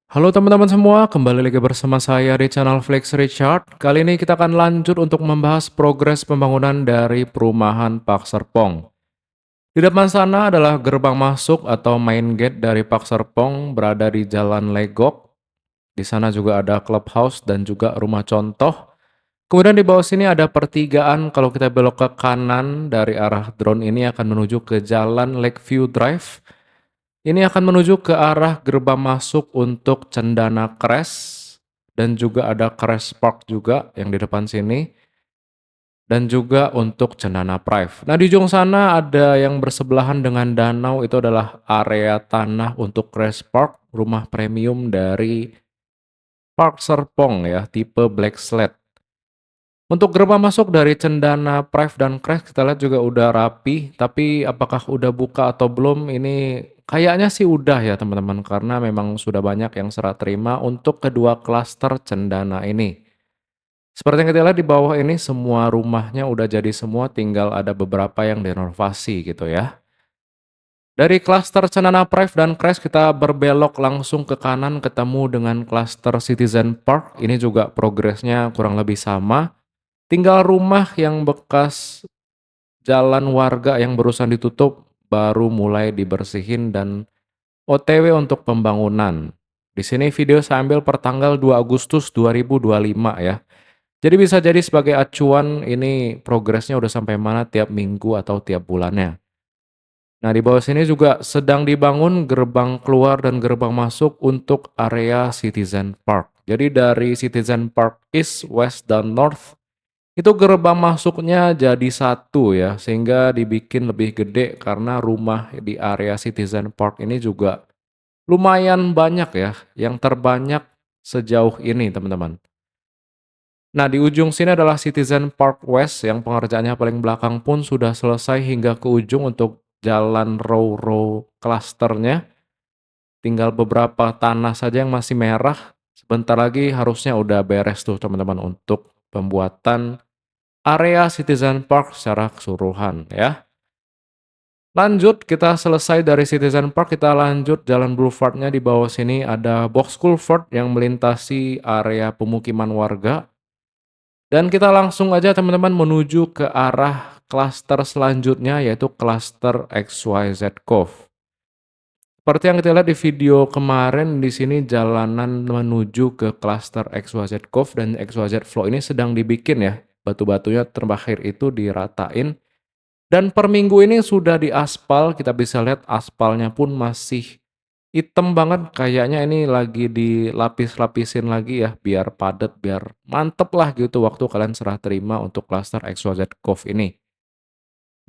Halo teman-teman semua, kembali lagi bersama saya di channel Flex Richard. Kali ini kita akan lanjut untuk membahas progres pembangunan dari perumahan Pak Serpong. Di depan sana adalah gerbang masuk atau main gate dari Pak Serpong berada di Jalan Legok. Di sana juga ada clubhouse dan juga rumah contoh. Kemudian di bawah sini ada pertigaan. Kalau kita belok ke kanan dari arah drone ini akan menuju ke Jalan Lakeview Drive. Ini akan menuju ke arah gerbang masuk untuk Cendana Crest dan juga ada Crest Park juga yang di depan sini dan juga untuk Cendana Prive. Nah, di ujung sana ada yang bersebelahan dengan danau itu adalah area tanah untuk Crest Park, rumah premium dari Park Serpong ya, tipe Black Slate. Untuk gerbang masuk dari Cendana Prive dan Crest kita lihat juga udah rapi, tapi apakah udah buka atau belum ini kayaknya sih udah ya teman-teman, karena memang sudah banyak yang serah terima untuk kedua klaster Cendana ini. Seperti yang kita lihat di bawah ini semua rumahnya udah jadi semua, tinggal ada beberapa yang direnovasi gitu ya. Dari klaster Cendana Prive dan Crest kita berbelok langsung ke kanan ketemu dengan klaster Citizen Park. Ini juga progresnya kurang lebih sama. Tinggal rumah yang bekas jalan warga yang barusan ditutup baru mulai dibersihin dan OTW untuk pembangunan. Di sini video saya ambil pertanggal 2 Agustus 2025 ya. Jadi bisa jadi sebagai acuan ini progresnya udah sampai mana tiap minggu atau tiap bulannya. Nah, di bawah sini juga sedang dibangun gerbang keluar dan gerbang masuk untuk area Citizen Park. Jadi dari Citizen Park East, West, dan North itu gerbang masuknya jadi satu ya, sehingga dibikin lebih gede karena rumah di area Citizen Park ini juga lumayan banyak ya, yang terbanyak sejauh ini teman-teman. Nah, di ujung sini adalah Citizen Park West yang pengerjaannya paling belakang pun sudah selesai hingga ke ujung untuk jalan row-row klasternya. Tinggal beberapa tanah saja yang masih merah. Sebentar lagi harusnya udah beres tuh teman-teman untuk pembuatan area Citizen Park secara keseluruhan ya. Lanjut, kita selesai dari Citizen Park, kita lanjut jalan boulevardnya di bawah sini ada Box Culvert yang melintasi area pemukiman warga. Dan kita langsung aja teman-teman menuju ke arah klaster selanjutnya yaitu klaster XYZ Cove. Seperti yang kita lihat di video kemarin di sini jalanan menuju ke klaster XYZ Cove dan XYZ Flow ini sedang dibikin ya. Batu-batunya terakhir itu diratain. Dan per minggu ini sudah diaspal, kita bisa lihat aspalnya pun masih hitam banget, kayaknya ini lagi dilapis-lapisin lagi ya, biar padat, biar mantep lah gitu waktu kalian serah terima untuk klaster XYZ Cove ini.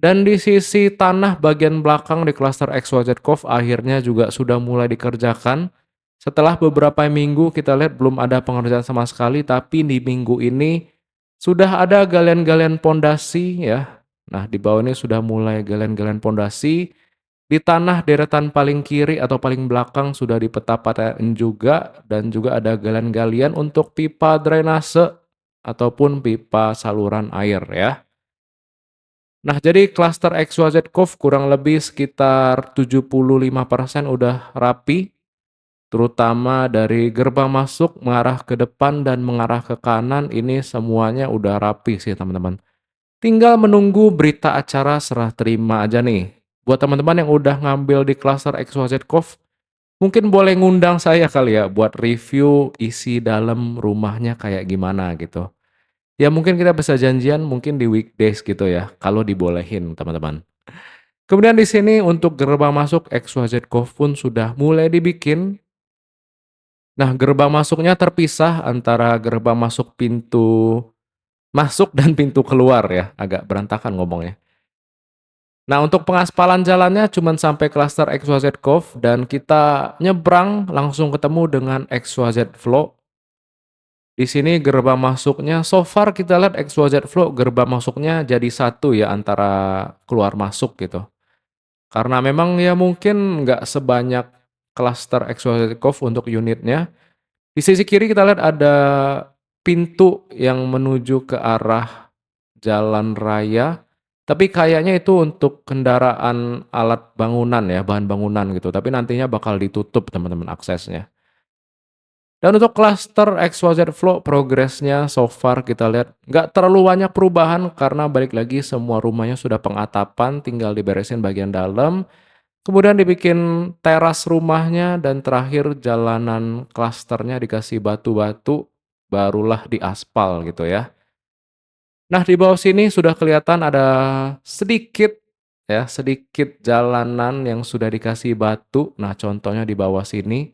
Dan di sisi tanah bagian belakang di klaster XYZ Cove akhirnya juga sudah mulai dikerjakan. Setelah beberapa minggu kita lihat belum ada pengerjaan sama sekali, tapi di minggu ini sudah ada galian-galian pondasi ya. Nah, di bawah ini sudah mulai galian-galian pondasi. Di tanah deretan paling kiri atau paling belakang sudah dipeta-petain juga dan juga ada galian-galian untuk pipa drainase ataupun pipa saluran air ya. Nah, jadi klaster XYZ Cove kurang lebih sekitar 75% udah rapi, terutama dari gerbang masuk mengarah ke depan dan mengarah ke kanan ini semuanya udah rapi sih teman-teman. Tinggal menunggu berita acara serah terima aja nih. Buat teman-teman yang udah ngambil di klaster XYZ Cove, mungkin boleh ngundang saya kali ya buat review isi dalam rumahnya kayak gimana gitu. Ya mungkin kita bisa janjian mungkin di weekdays gitu ya, kalau dibolehin teman-teman. Kemudian di sini untuk gerbang masuk XYZ Cove pun sudah mulai dibikin. Nah, gerbang masuknya terpisah antara gerbang masuk pintu masuk dan pintu keluar ya, agak berantakan ngomongnya. Nah, untuk pengaspalan jalannya cuman sampai klaster XYZ Cove dan kita nyebrang langsung ketemu dengan XYZ Flow. Di sini gerbang masuknya so far kita lihat XYZ Flow gerbang masuknya jadi satu ya antara keluar masuk gitu. Karena memang ya mungkin nggak sebanyak klaster XYZ Cove untuk unitnya. Di sisi kiri kita lihat ada pintu yang menuju ke arah jalan raya. Tapi kayaknya itu untuk kendaraan alat bangunan ya, bahan bangunan gitu. Tapi nantinya bakal ditutup teman-teman aksesnya. Dan untuk cluster XYZ Flow progresnya so far kita lihat nggak terlalu banyak perubahan karena balik lagi semua rumahnya sudah pengatapan, tinggal diberesin bagian dalam, kemudian dibikin teras rumahnya dan terakhir jalanan klasternya dikasih batu-batu, barulah diaspal gitu ya. Nah, di bawah sini sudah kelihatan ada sedikit ya, sedikit jalanan yang sudah dikasih batu. Nah, contohnya di bawah sini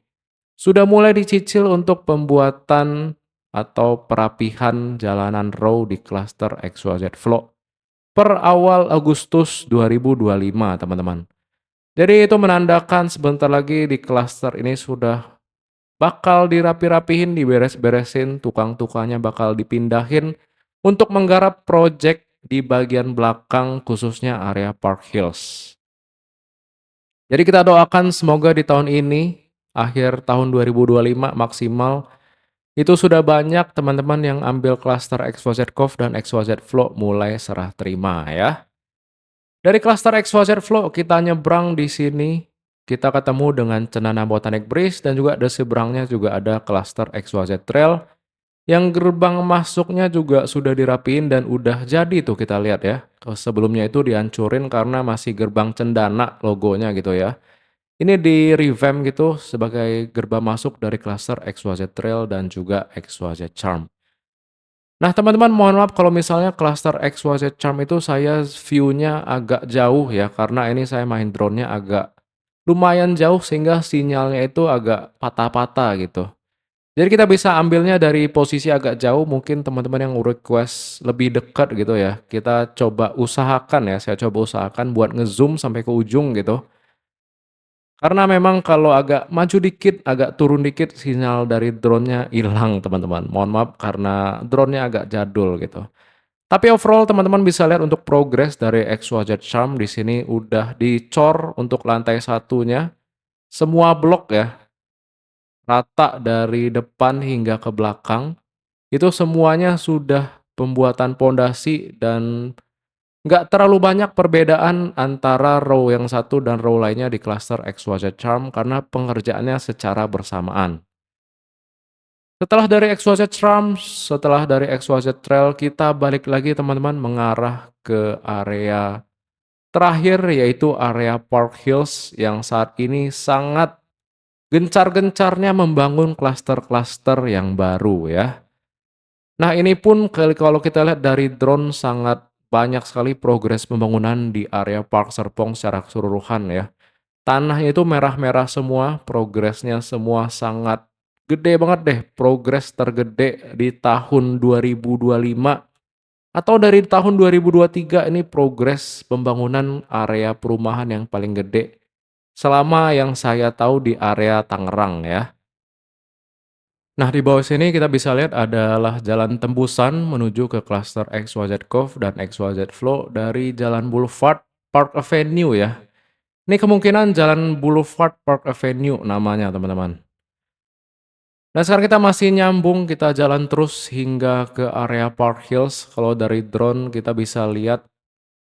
sudah mulai dicicil untuk pembuatan atau perapihan jalanan row di klaster XYZ Flow per awal Agustus 2025, teman-teman. Jadi itu menandakan sebentar lagi di klaster ini sudah bakal dirapi-rapihin, diberes-beresin, tukang-tukangnya bakal dipindahin untuk menggarap project di bagian belakang khususnya area Park Hills. Jadi kita doakan semoga di tahun ini, akhir tahun 2025 maksimal, itu sudah banyak teman-teman yang ambil klaster XYZ Cove dan XYZ Flow mulai serah terima ya. Dari klaster XYZ Flow kita nyebrang di sini, kita ketemu dengan Cenana Botanic Bridge dan juga di seberangnya juga ada klaster XYZ Trail yang gerbang masuknya juga sudah dirapiin dan udah jadi tuh kita lihat ya. Sebelumnya itu dihancurin karena masih gerbang cendana logonya gitu ya. Ini di revamp gitu sebagai gerbang masuk dari klaster XYZ Trail dan juga XYZ Charm. Nah, teman-teman mohon maaf kalau misalnya klaster XYZ Charm itu saya view-nya agak jauh ya, karena ini saya main drone-nya agak lumayan jauh sehingga sinyalnya itu agak patah-patah gitu. Jadi kita bisa ambilnya dari posisi agak jauh, mungkin teman-teman yang request lebih dekat gitu ya. Kita coba usahakan ya, saya coba usahakan buat ngezoom sampai ke ujung gitu. Karena memang kalau agak maju dikit, agak turun dikit, sinyal dari drone-nya hilang teman-teman. Mohon maaf karena drone-nya agak jadul gitu. Tapi overall teman-teman bisa lihat untuk progres dari XYZ Charm di sini udah dicor untuk lantai satunya. Semua blok ya, rata dari depan hingga ke belakang. Itu semuanya sudah pembuatan pondasi dan nggak terlalu banyak perbedaan antara row yang satu dan row lainnya di cluster XYZ Charm karena pengerjaannya secara bersamaan. Setelah dari XYZ Charm, setelah dari XYZ Trail, kita balik lagi teman-teman mengarah ke area terakhir yaitu area Park Hills yang saat ini sangat gencar-gencarnya membangun klaster-klaster yang baru ya. Nah, ini pun kalau kita lihat dari drone sangat banyak sekali progres pembangunan di area Park Serpong secara keseluruhan ya. Tanahnya itu merah-merah semua, progresnya semua sangat gede banget deh, progres tergede di tahun 2025 atau dari tahun 2023 ini progres pembangunan area perumahan yang paling gede selama yang saya tahu di area Tangerang ya. Nah, di bawah sini kita bisa lihat adalah jalan tembusan menuju ke klaster XYZ Cove dan XYZ Flow dari Jalan Boulevard Park Avenue ya. Ini kemungkinan Jalan Boulevard Park Avenue namanya, teman-teman. Nah, sekarang kita masih nyambung, kita jalan terus hingga ke area Park Hills. Kalau dari drone kita bisa lihat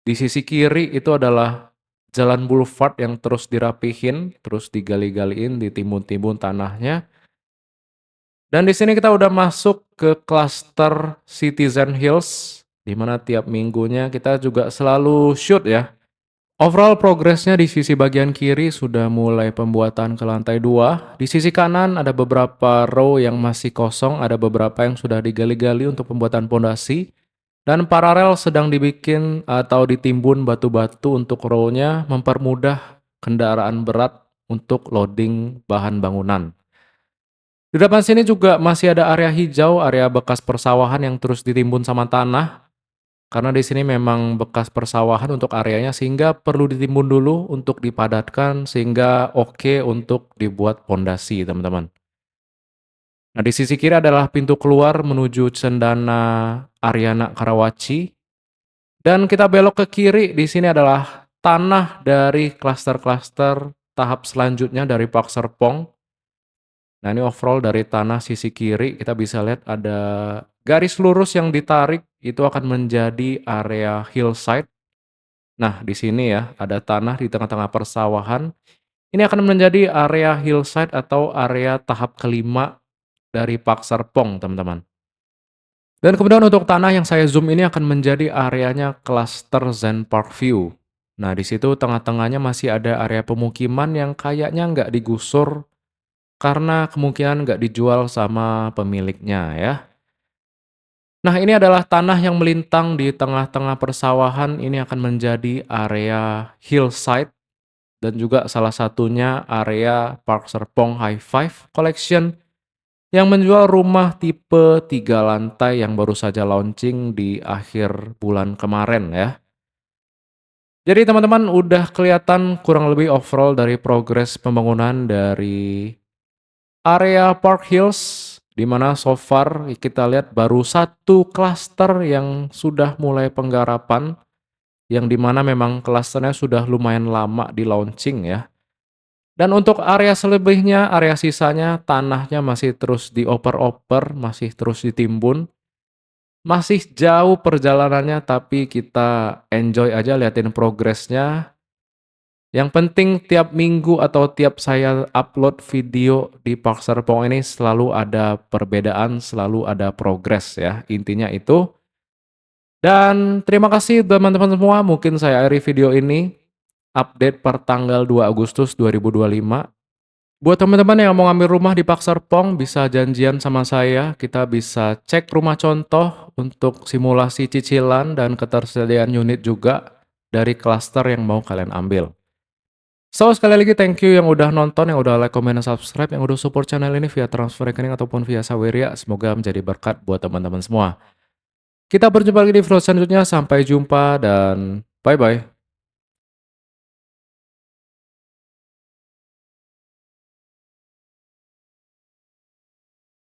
di sisi kiri itu adalah Jalan Boulevard yang terus dirapihin, terus digali-galiin, ditimbun-timbun tanahnya. Dan di sini kita udah masuk ke klaster Citizen Hills, di mana tiap minggunya kita juga selalu shoot ya. Overall progresnya di sisi bagian kiri sudah mulai pembuatan ke lantai 2. Di sisi kanan ada beberapa row yang masih kosong, ada beberapa yang sudah digali-gali untuk pembuatan pondasi. Dan paralel sedang dibikin atau ditimbun batu-batu untuk row-nya mempermudah kendaraan berat untuk loading bahan bangunan. Di depan sini juga masih ada area hijau, area bekas persawahan yang terus ditimbun sama tanah. Karena di sini memang bekas persawahan untuk areanya sehingga perlu ditimbun dulu untuk dipadatkan sehingga oke untuk dibuat pondasi, teman-teman. Nah, di sisi kiri adalah pintu keluar menuju Cendana Ariana Karawaci dan kita belok ke kiri, di sini adalah tanah dari klaster-klaster tahap selanjutnya dari Pak Serpong. Nah, ini overall dari tanah sisi kiri kita bisa lihat ada garis lurus yang ditarik itu akan menjadi area hillside. Nah, di sini ya, ada tanah di tengah-tengah persawahan. Ini akan menjadi area hillside atau area tahap kelima dari Park Serpong, teman-teman. Dan kemudian untuk tanah yang saya zoom ini akan menjadi areanya klaster Zen Park View. Nah, di situ tengah-tengahnya masih ada area pemukiman yang kayaknya nggak digusur karena kemungkinan nggak dijual sama pemiliknya ya. Nah, ini adalah tanah yang melintang di tengah-tengah persawahan. Ini akan menjadi area hillside dan juga salah satunya area Park Serpong High Five Collection yang menjual rumah tipe 3 lantai yang baru saja launching di akhir bulan kemarin ya. Jadi teman-teman udah kelihatan kurang lebih overall dari progres pembangunan dari area Park Hills, di mana so far kita lihat baru satu klaster yang sudah mulai penggarapan, yang di mana memang klasternya sudah lumayan lama di launching ya. Dan untuk area selebihnya, area sisanya tanahnya masih terus dioper-oper, masih terus ditimbun. Masih jauh perjalanannya tapi kita enjoy aja liatin progresnya. Yang penting tiap minggu atau tiap saya upload video di Park Serpong ini selalu ada perbedaan, selalu ada progres ya, intinya itu. Dan terima kasih teman-teman semua, mungkin saya akhiri video ini, update per tanggal 2 Agustus 2025. Buat teman-teman yang mau ngambil rumah di Park Serpong, bisa janjian sama saya, kita bisa cek rumah contoh untuk simulasi cicilan dan ketersediaan unit juga dari klaster yang mau kalian ambil. So, sekali lagi thank you yang udah nonton, yang udah like, comment, dan subscribe, yang udah support channel ini via transfer rekening ataupun via Saweria. Semoga menjadi berkat buat teman-teman semua. Kita berjumpa lagi di video selanjutnya. Sampai jumpa dan bye-bye.